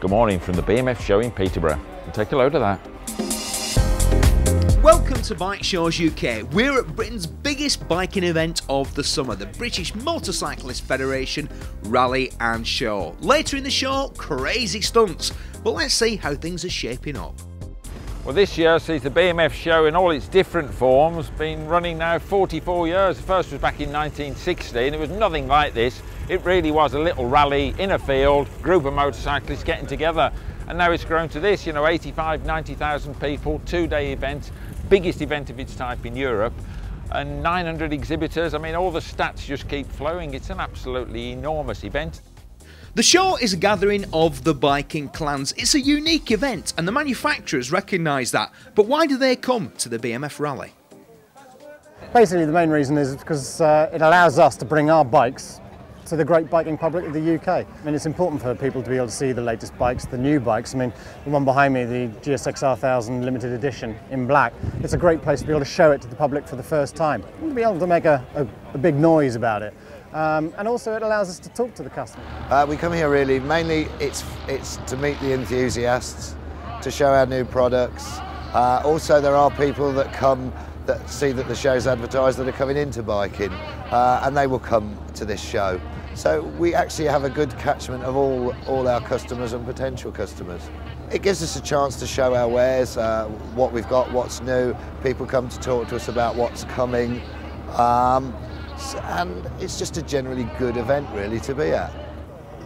Good morning from the BMF show in Peterborough. We'll take a load of that. Welcome to Bike Shows UK. We're at Britain's biggest biking event of the summer, the British Motorcyclist Federation Rally and Show. Later in the show, crazy stunts. But let's see how things are shaping up. Well, this year sees the BMF show in all its different forms, been running now 44 years. The first was back in 1960 and it was nothing like this. It really was a little rally in a field, group of motorcyclists getting together. And now it's grown to this, 85, 90,000 people, two-day event, biggest event of its type in Europe, and 900 exhibitors. I mean, all the stats just keep flowing. It's an absolutely enormous event. The show is a gathering of the biking clans. It's a unique event and the manufacturers recognise that. But why do they come to the BMF rally? Basically the main reason is because it allows us to bring our bikes to the great biking public of the UK. I mean, it's important for people to be able to see the latest bikes, the new bikes. I mean, the one behind me, the GSX-R 1000 limited edition in black, it's a great place to be able to show it to the public for the first time. And be able to make a big noise about it. And also it allows us to talk to the customer. We come here really, mainly it's to meet the enthusiasts, to show our new products. Also there are people that come that see that the show's advertised that are coming into biking and they will come to this show. So we actually have a good catchment of all our customers and potential customers. It gives us a chance to show our wares, what we've got, what's new. People come to talk to us about what's coming. And it's just a generally good event really to be at.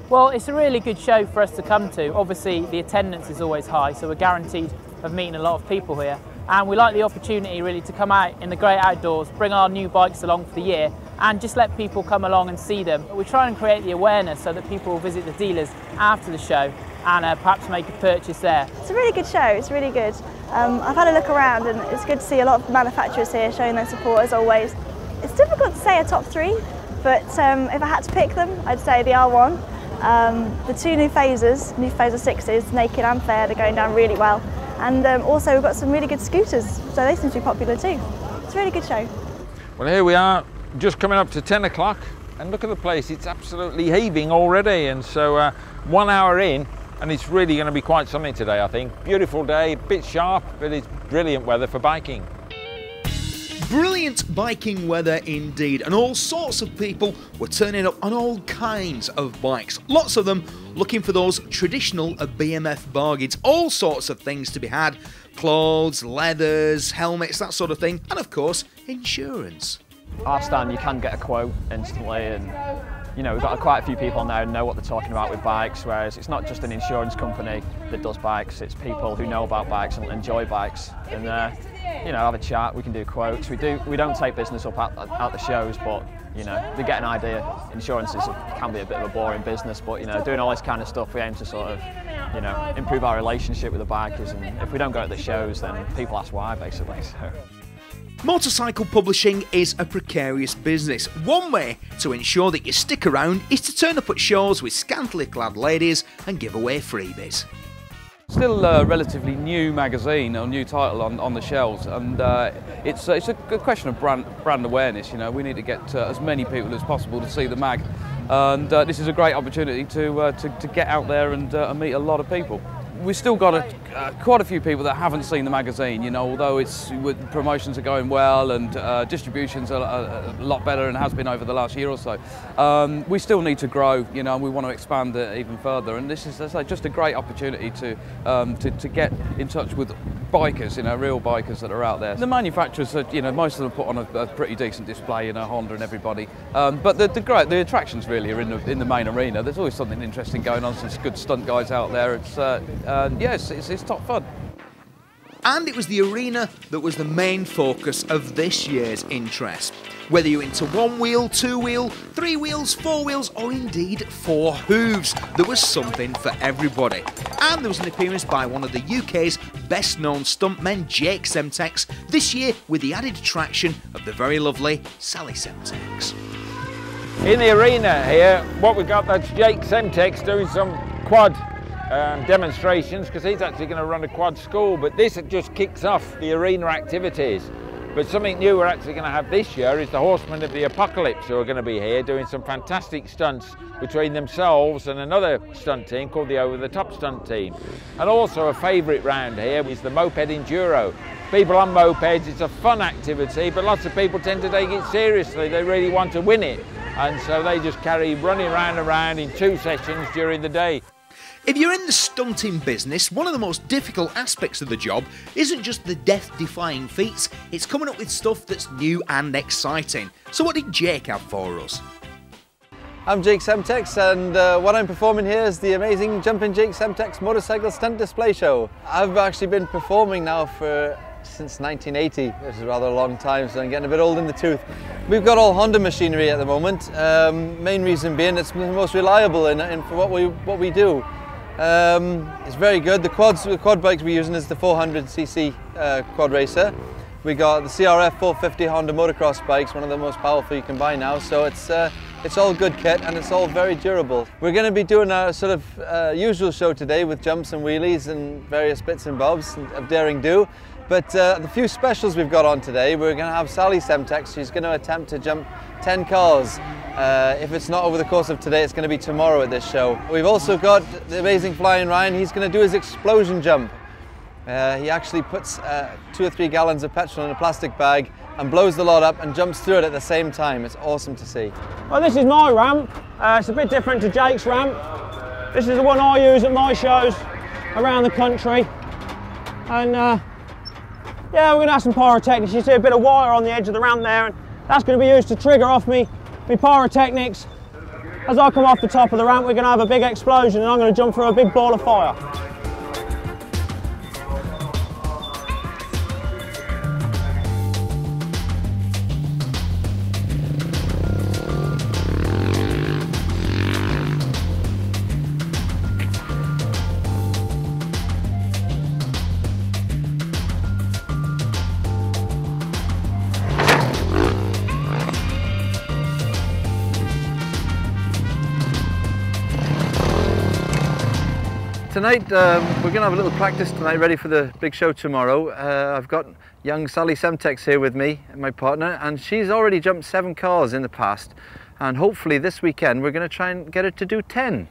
Well, it's a really good show for us to come to. Obviously the attendance is always high, so we're guaranteed of meeting a lot of people here. And we like the opportunity really to come out in the great outdoors, bring our new bikes along for the year and just let people come along and see them. We try and create the awareness so that people will visit the dealers after the show and perhaps make a purchase there. It's a really good show, it's really good. I've had a look around and it's good to see a lot of manufacturers here showing their support as always. It's difficult to say a top three, but if I had to pick them, I'd say the R1, the two new Phaser 6s, naked and faired, are going down really well. And also we've got some really good scooters, so they seem to be popular too. It's a really good show. Well, here we are, just coming up to 10 o'clock, and look at the place, it's absolutely heaving already. And so 1 hour in, and it's really going to be quite something today, I think. Beautiful day, a bit sharp, but it's brilliant weather for biking. Brilliant biking weather indeed, and all sorts of people were turning up on all kinds of bikes. Lots of them looking for those traditional BMF bargains, all sorts of things to be had. Clothes, leathers, helmets, that sort of thing, and of course, insurance. Our stand, you can get a quote instantly, and we've got quite a few people now who know what they're talking about with bikes, whereas it's not just an insurance company that does bikes, it's people who know about bikes and enjoy bikes. And have a chat, we can do quotes. We don't take business up at the shows, but they get an idea. Insurance can be a bit of a boring business, but doing all this kind of stuff, we aim to sort of improve our relationship with the bikers, and if we don't go to the shows, then people ask why, basically. So. Motorcycle publishing is a precarious business. One way to ensure that you stick around is to turn up at shows with scantily clad ladies and give away freebies. Still a relatively new magazine or new title on the shelves, and it's a good question of brand awareness. We need to get as many people as possible to see the mag, and this is a great opportunity to get out there and meet a lot of people. We've still got quite a few people that haven't seen the magazine, although promotions are going well and distribution's a lot better and has been over the last year or so. We still need to grow, and we want to expand it even further, and this is just a great opportunity to get in touch with bikers, real bikers that are out there. The manufacturers, most of them put on a pretty decent display, Honda and everybody, but the attractions really are in the main arena. There's always something interesting going on, some good stunt guys out there. Yes, it's top fun. And it was the arena that was the main focus of this year's interest. Whether you're into one wheel, two wheel, three wheels, four wheels, or indeed four hooves, there was something for everybody. And there was an appearance by one of the UK's best known stuntmen, Jake Semtex, this year with the added attraction of the very lovely Sally Semtex. In the arena here, what we've got, that's Jake Semtex doing some quad demonstrations, because he's actually going to run a quad school, but this just kicks off the arena activities. But something new we're actually going to have this year is the Horsemen of the Apocalypse, who are going to be here doing some fantastic stunts between themselves and another stunt team called the Over the Top Stunt Team. And also a favourite round here is the Moped Enduro. People on mopeds, it's a fun activity, but lots of people tend to take it seriously. They really want to win it. And so they just carry running round and round in 2 sessions during the day. If you're in the stunting business, one of the most difficult aspects of the job isn't just the death-defying feats, it's coming up with stuff that's new and exciting. So what did Jake have for us? I'm Jake Semtex, and what I'm performing here is the amazing Jumping Jake Semtex Motorcycle Stunt Display Show. I've actually been performing now since 1980, which is a rather long time, so I'm getting a bit old in the tooth. We've got all Honda machinery at the moment, main reason being it's the most reliable for what we do. It's very good. The quad bikes we're using is the 400cc quad racer. We got the CRF 450 Honda motocross bikes, one of the most powerful you can buy now. So it's all good kit and it's all very durable. We're going to be doing a sort of usual show today with jumps and wheelies and various bits and bobs of daring do. But the few specials we've got on today, we're going to have Sally Semtex. She's going to attempt to jump 10 cars. If it's not over the course of today, it's going to be tomorrow at this show. We've also got the amazing Flying Ryan. He's going to do his explosion jump. He actually puts 2 or 3 gallons of petrol in a plastic bag and blows the lot up and jumps through it at the same time. It's awesome to see. Well, this is my ramp. It's a bit different to Jake's ramp. This is the one I use at my shows around the country. And yeah, we're going to have some pyrotechnics. You see a bit of wire on the edge of the ramp there, and that's going to be used to trigger off me pyrotechnics. As I come off the top of the ramp, we're going to have a big explosion and I'm going to jump through a big ball of fire. Tonight we're going to have a little practice tonight, ready for the big show tomorrow. I've got young Sally Semtex here with me, my partner, and she's already jumped 7 cars in the past, and hopefully this weekend we're going to try and get her to do 10.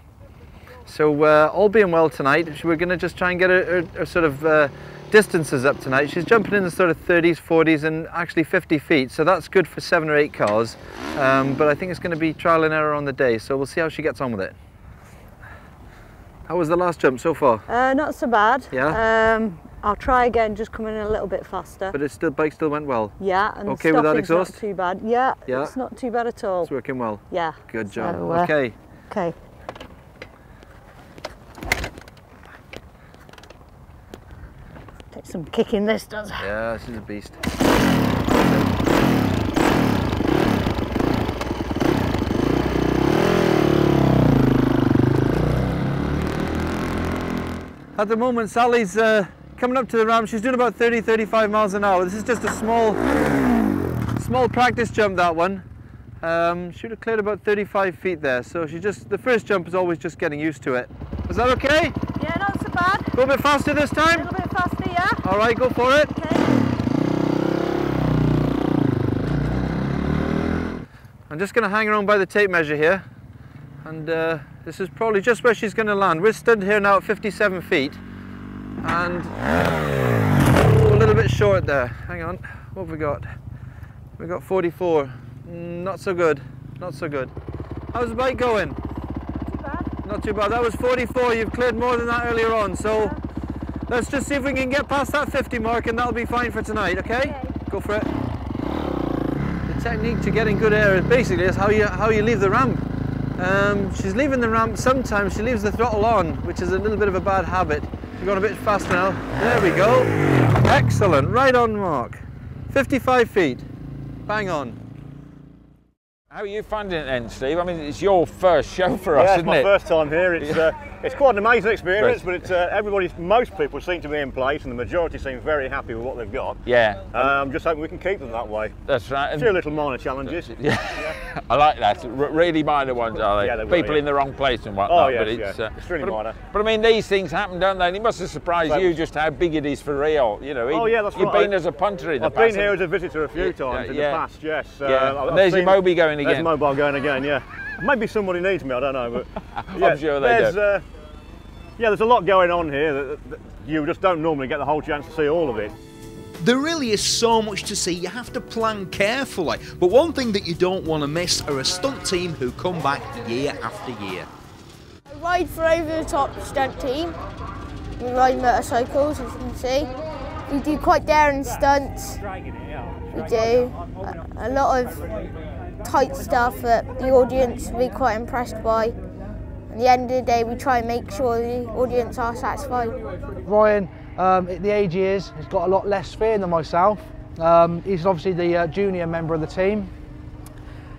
So all being well tonight, we're going to just try and get her sort of distances up tonight. She's jumping in the sort of 30s, 40s and actually 50 feet, so that's good for 7 or 8 cars, but I think it's going to be trial and error on the day, so we'll see how she gets on with it. How was the last jump so far? Not so bad. Yeah? I'll try again, just coming in a little bit faster. But the bike still went well? Yeah, and okay with that exhaust? Not too bad. Yeah, yeah, it's not too bad at all. It's working well? Yeah. Good job. So, okay. Okay. Take some kicking this does. Yeah, this is a beast. At the moment, Sally's coming up to the ramp. She's doing about 30-35 miles an hour. This is just a small practice jump, that one. Should have cleared about 35 feet there. So the first jump is always just getting used to it. Is that okay? Yeah, not so bad. Go a bit faster this time? A little bit faster, yeah. All right, go for it. Okay. I'm just going to hang around by the tape measure here. And this is probably just where she's going to land. We're stood here now at 57 feet. And a little bit short there. Hang on, what have we got? We got 44. Not so good, not so good. How's the bike going? Not too bad. Not too bad. That was 44. You've cleared more than that earlier on. So let's just see if we can get past that 50 mark and that'll be fine for tonight, okay? Go for it. The technique to getting good air is basically how you leave the ramp. She's leaving the ramp, sometimes she leaves the throttle on, which is a little bit of a bad habit. We're going a bit faster now. There we go. Excellent, right on mark. 55 feet, bang on. How are you finding it then, Steve? I mean, it's your first show for us, isn't it? Yeah, it's my first time here. It's quite an amazing experience, but it's, most people seem to be in place, and the majority seem very happy with what they've got. Yeah. I'm just hoping we can keep them that way. That's right. A few little minor challenges. Yeah, I like that. Really minor ones, are they? Yeah, they People will, in the wrong place and whatnot. Oh, yes, but it's really minor. But I mean, these things happen, don't they? And it must have surprised you just how big it is for real. You know, oh, yeah, that's you've right. been as a punter in the past. I've been here as a visitor a few times in the past, yes. And there's your mobile going again. There's mobile going again, yeah. Maybe somebody needs me, I don't know, but yeah, I'm sure they do. Yeah, there's a lot going on here that you just don't normally get the whole chance to see all of it. There really is so much to see, you have to plan carefully. But one thing that you don't want to miss are a stunt team who come back year after year. I ride for over the top stunt team. We ride motorcycles, as you can see. We do quite daring stunts. We do a lot of tight stuff that the audience will be quite impressed by. At the end of the day, we try and make sure the audience are satisfied. Ryan, at the age he is, has got a lot less fear than myself. He's obviously the junior member of the team.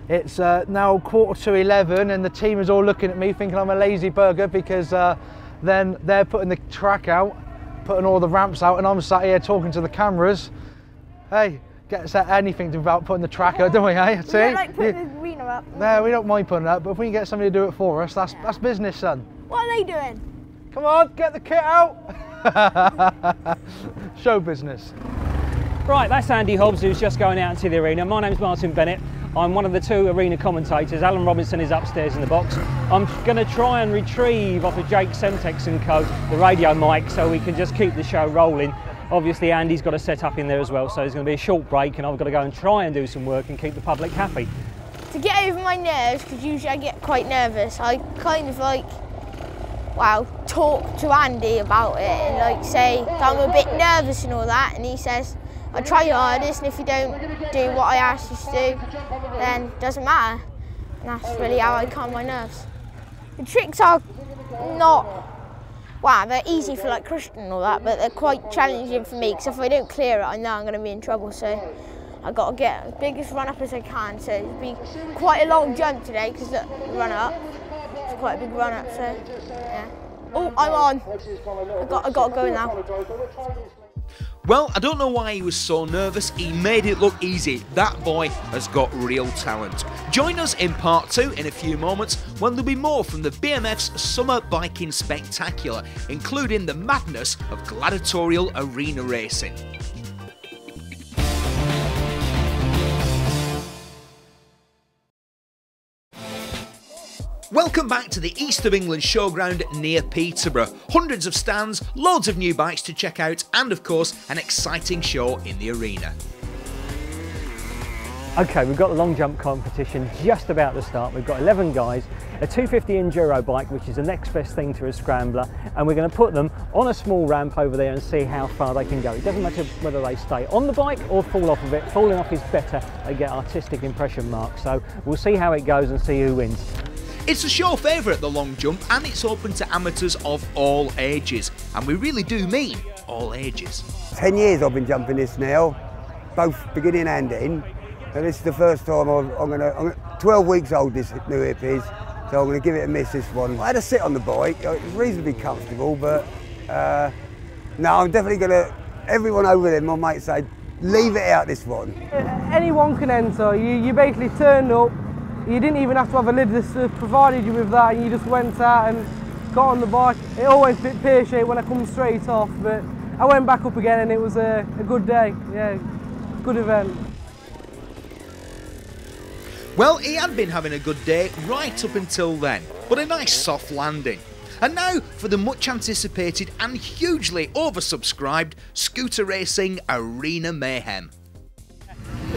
It's now 11:15 and the team is all looking at me thinking I'm a lazy burger because then they're putting the track out, putting all the ramps out, and I'm sat here talking to the cameras. Hey, get us anything about putting the track out, don't we, eh? We don't like putting the arena up. No, we don't mind putting it up, but if we can get somebody to do it for us, that's business, son. What are they doing? Come on, get the kit out. Show business. Right, that's Andy Hobbs, who's just going out into the arena. My name's Martin Bennett. I'm one of the two arena commentators. Alan Robinson is upstairs in the box. I'm going to try and retrieve off of Jake Semtex & Co. the radio mic so we can just keep the show rolling. Obviously Andy's got a set up in there as well, so there's going to be a short break and I've got to go and try and do some work and keep the public happy. To get over my nerves, because usually I get quite nervous, I kind of like, talk to Andy about it and like say I'm a bit nervous and all that, and he says, I try your hardest, and if you don't do what I ask you to do, then it doesn't matter. And that's really how I calm my nerves. The tricks are not, they're easy for like Christian and all that, but they're quite challenging for me, because if I don't clear it, I know I'm going to be in trouble, so I've got to get the biggest run up as I can, so it'll be quite a long jump today, because the run up, it's quite a big run up, so yeah. Oh, I'm on. I've got to go now. Well, I don't know why he was so nervous, he made it look easy. That boy has got real talent. Join us in part 2 in a few moments when there'll be more from the BMF's Summer Biking Spectacular, including the madness of gladiatorial arena racing. Welcome back to the East of England showground near Peterborough. Hundreds of stands, loads of new bikes to check out, and of course an exciting show in the arena. Okay, we've got the long jump competition just about to start. We've got 11 guys, a 250 enduro bike, which is the next best thing to a scrambler, and we're going to put them on a small ramp over there and see how far they can go. It doesn't matter whether they stay on the bike or fall off of it. Falling off is better, they get artistic impression marks, so we'll see how it goes and see who wins. It's a show favourite, the long jump, and it's open to amateurs of all ages. And we really do mean all ages. 10 years I've been jumping this now, both beginning and end. And this is the first time I'm 12 weeks old this new hip is, so I'm going to give it a miss this one. I had to sit on the bike, it was reasonably comfortable, but no, I'm definitely going to, everyone over there, my mates say, leave it out this one. Anyone can enter, you basically turned up. You didn't even have to have a lid, this provided you with that, and you just went out and got on the bike. It all went a bit pear-shaped when I come straight off, but I went back up again and it was a good day. Yeah, good event. Well, he had been having a good day right up until then, but a nice soft landing. And now for the much anticipated and hugely oversubscribed scooter racing arena mayhem.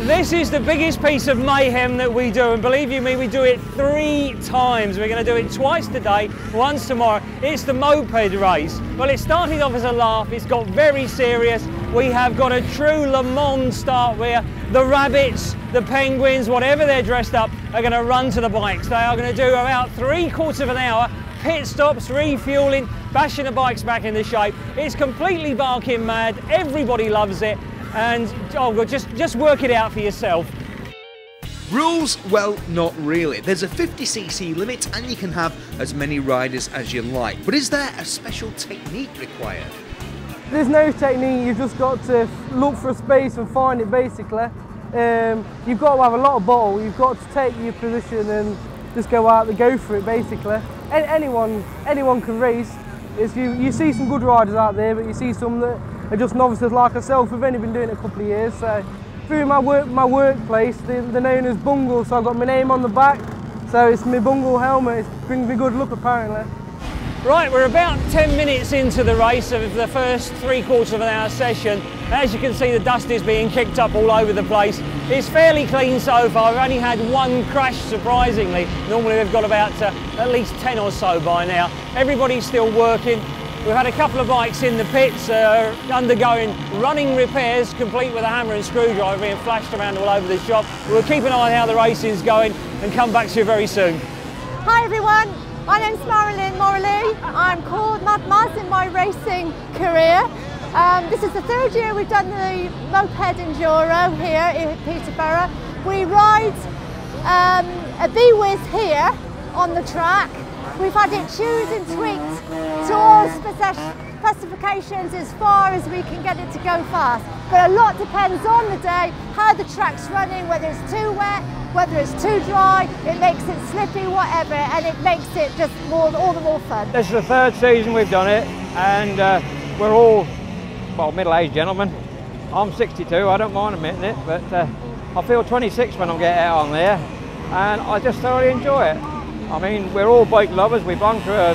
This is the biggest piece of mayhem that we do, and believe you me, we do it 3 times. We're going to do it twice today, once tomorrow. It's the moped race. Well, it started off as a laugh, it's got very serious. We have got a true Le Mans start where the rabbits, the penguins, whatever they're dressed up, are going to run to the bikes. They are going to do about 3/4 of an hour, pit stops, refueling, bashing the bikes back into shape. It's completely barking mad, everybody loves it. And oh, well, just work it out for yourself. Rules? Well, not really. There's a 50cc limit and you can have as many riders as you like. But is there a special technique required? There's no technique, you've just got to look for a space and find it basically. You've got to have a lot of bottle, you've got to take your position and just go out and go for it basically. Anyone can race. You see some good riders out there, but you see some that are just novices like myself. We've only been doing it a couple of years. So through my workplace, they're known as bungles, so I've got my name on the back. So it's my bungle helmet, it brings me good luck apparently. Right, we're about 10 minutes into the race of the first 3/4 of an hour session. As you can see, the dust is being kicked up all over the place. It's fairly clean so far. We've only had one crash, surprisingly. Normally we've got about at least 10 or so by now. Everybody's still working. We've had a couple of bikes in the pits undergoing running repairs, complete with a hammer and screwdriver, being flashed around all over the shop. We'll keep an eye on how the race is going and come back to you very soon. Hi everyone, my name's Marilyn Morley. I'm called Mad Maz in my racing career. This is the third year we've done the moped enduro here in Peterborough. We ride a B-Wiz here on the track. We've had it tuned and tweaked to all specifications as far as we can get it to go fast. But a lot depends on the day, how the track's running, whether it's too wet, whether it's too dry, it makes it slippy, whatever, and it makes it just all the more fun. This is the third season we've done it, and we're all, well, middle-aged gentlemen. I'm 62, I don't mind admitting it, but I feel 26 when I'm getting out on there, and I just thoroughly enjoy it. I mean, we're all bike lovers. We've gone to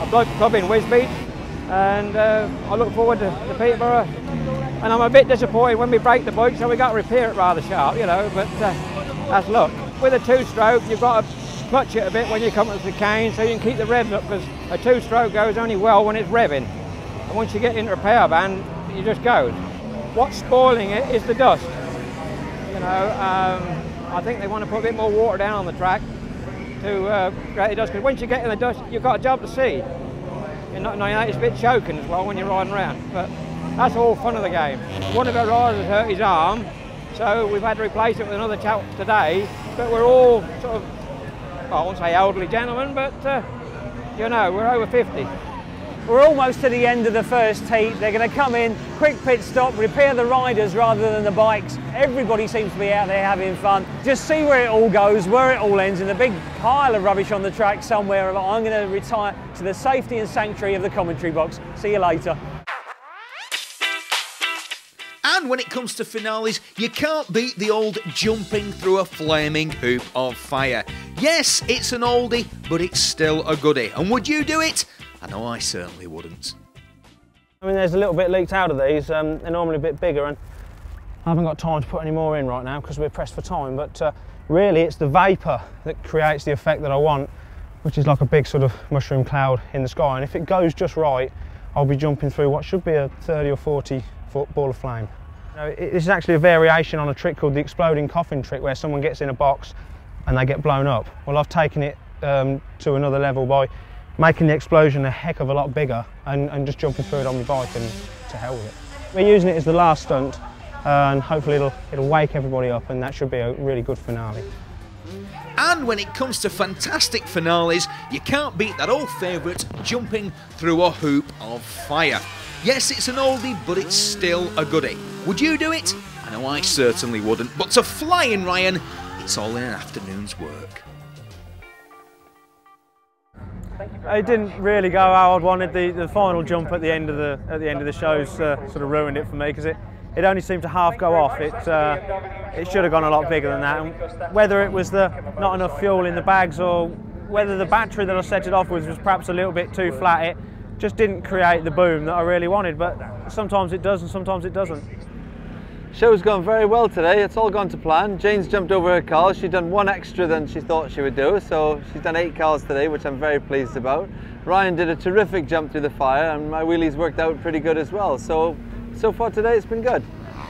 a bike club in Wisbech, and I look forward to Peterborough. And I'm a bit disappointed when we break the bike, so we got to repair it rather sharp, you know, but that's luck. With a two-stroke, you've got to clutch it a bit when you come to the cane so you can keep the revs up, because a two-stroke goes only well when it's revving. And once you get into a power band, you just go. What's spoiling it is the dust. You know, I think they want to put a bit more water down on the track to create the dust, because once you get in the dust, you've got a job to see. You're not, it's a bit choking as well when you're riding around, but that's all fun of the game. One of our riders has hurt his arm, so we've had to replace it with another chap today, but we're all sort of, well, I won't say elderly gentlemen, but you know, we're over 50. We're almost to the end of the first heat. They're going to come in, quick pit stop, repair the riders rather than the bikes. Everybody seems to be out there having fun. Just see where it all goes, where it all ends, in a big pile of rubbish on the track somewhere. I'm going to retire to the safety and sanctuary of the commentary box. See you later. And when it comes to finales, you can't beat the old jumping through a flaming hoop of fire. Yes, it's an oldie, but it's still a goodie. And would you do it? I know I certainly wouldn't. I mean, there's a little bit leaked out of these. They're normally a bit bigger, and I haven't got time to put any more in right now because we're pressed for time, but really it's the vapour that creates the effect that I want, which is like a big sort of mushroom cloud in the sky, and if it goes just right, I'll be jumping through what should be a 30 or 40 foot ball of flame. This is actually a variation on a trick called the exploding coffin trick, where someone gets in a box and they get blown up. Well, I've taken it to another level by making the explosion a heck of a lot bigger and just jumping through it on my bike, and to hell with it. We're using it as the last stunt, and hopefully it'll wake everybody up, and that should be a really good finale. And when it comes to fantastic finales, you can't beat that old favourite, jumping through a hoop of fire. Yes, it's an oldie, but it's still a goodie. Would you do it? I know I certainly wouldn't, but to Flying Ryan, it's all in an afternoon's work. It didn't really go how I'd wanted. The final jump at the end of the shows sort of ruined it for me, because it only seemed to half go off. It should have gone a lot bigger than that. And whether it was not enough fuel in the bags, or whether the battery that I set it off with was perhaps a little bit too flat, it just didn't create the boom that I really wanted. But sometimes it does and sometimes it doesn't. Show's gone very well today. It's all gone to plan. Jane's jumped over her cars. She's done one extra than she thought she would do, so she's done 8 cars today, which I'm very pleased about. Ryan did a terrific jump through the fire, and my wheelies worked out pretty good as well. So far today it's been good.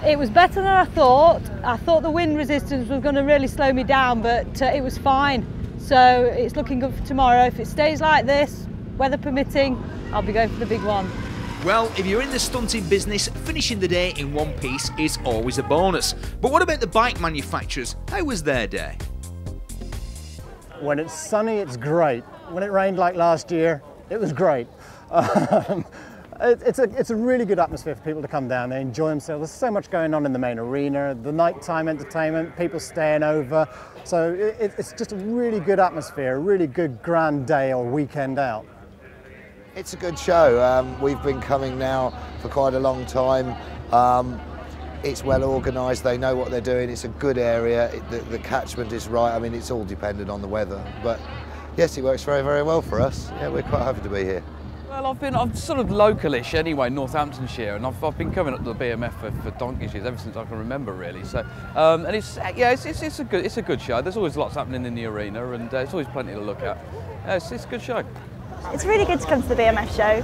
It was better than I thought. I thought the wind resistance was going to really slow me down, but it was fine. So it's looking good for tomorrow. If it stays like this, weather permitting, I'll be going for the big one. Well, if you're in the stunting business, finishing the day in one piece is always a bonus. But what about the bike manufacturers? How was their day? When it's sunny, it's great. When it rained like last year, it was great. It's a really good atmosphere for people to come down. They enjoy themselves. There's so much going on in the main arena, the nighttime entertainment, people staying over. So it's just a really good atmosphere, a really good grand day or weekend out. It's a good show. We've been coming now for quite a long time. It's well organised, they know what they're doing, it's a good area, the catchment is right. I mean, it's all dependent on the weather, but yes, it works very, very well for us. Yeah, we're quite happy to be here. Well, I'm sort of localish anyway, Northamptonshire, and I've been coming up to the BMF for donkey's years, ever since I can remember, really. So, and it's a good show. There's always lots happening in the arena, and it's always plenty to look at. Yeah, it's a good show. It's really good to come to the BMF show,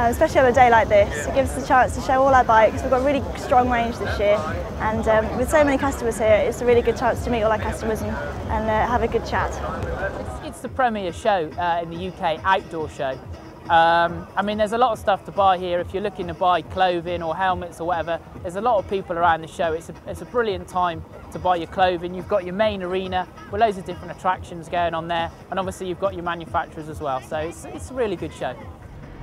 especially on a day like this. It gives us a chance to show all our bikes. We've got a really strong range this year, and with so many customers here, it's a really good chance to meet all our customers and have a good chat. It's the premier show in the UK outdoor show. I mean, there's a lot of stuff to buy here. If you're looking to buy clothing or helmets or whatever, there's a lot of people around the show. It's a brilliant time to buy your clothing. You've got your main arena with loads of different attractions going on there, and obviously you've got your manufacturers as well. So it's a really good show.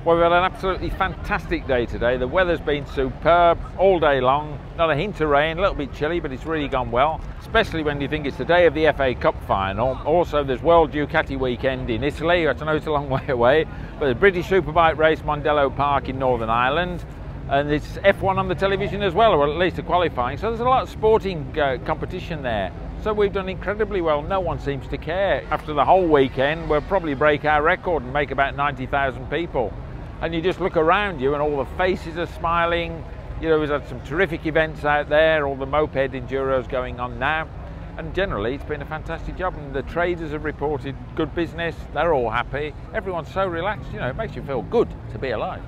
Well, we've had an absolutely fantastic day today. The weather's been superb all day long. Not a hint of rain, a little bit chilly, but it's really gone well, especially when you think it's the day of the FA Cup final. Also, there's World Ducati weekend in Italy. I know it's a long way away, but the British Superbike race, Mondello Park in Northern Ireland. And it's F1 on the television as well, or at least a qualifying. So there's a lot of sporting competition there. So we've done incredibly well. No one seems to care. After the whole weekend, we'll probably break our record and make about 90,000 people. And you just look around you and all the faces are smiling. You know, we've had some terrific events out there, all the moped enduros going on now. And generally, it's been a fantastic job. And the traders have reported good business. They're all happy. Everyone's so relaxed, you know, it makes you feel good to be alive.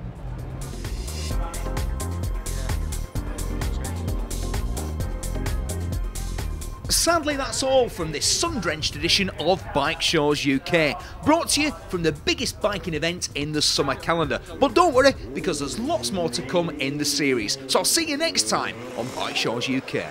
Sadly, that's all from this sun-drenched edition of Bike Shows UK, brought to you from the biggest biking event in the summer calendar. But don't worry, because there's lots more to come in the series. So I'll see you next time on Bike Shows UK.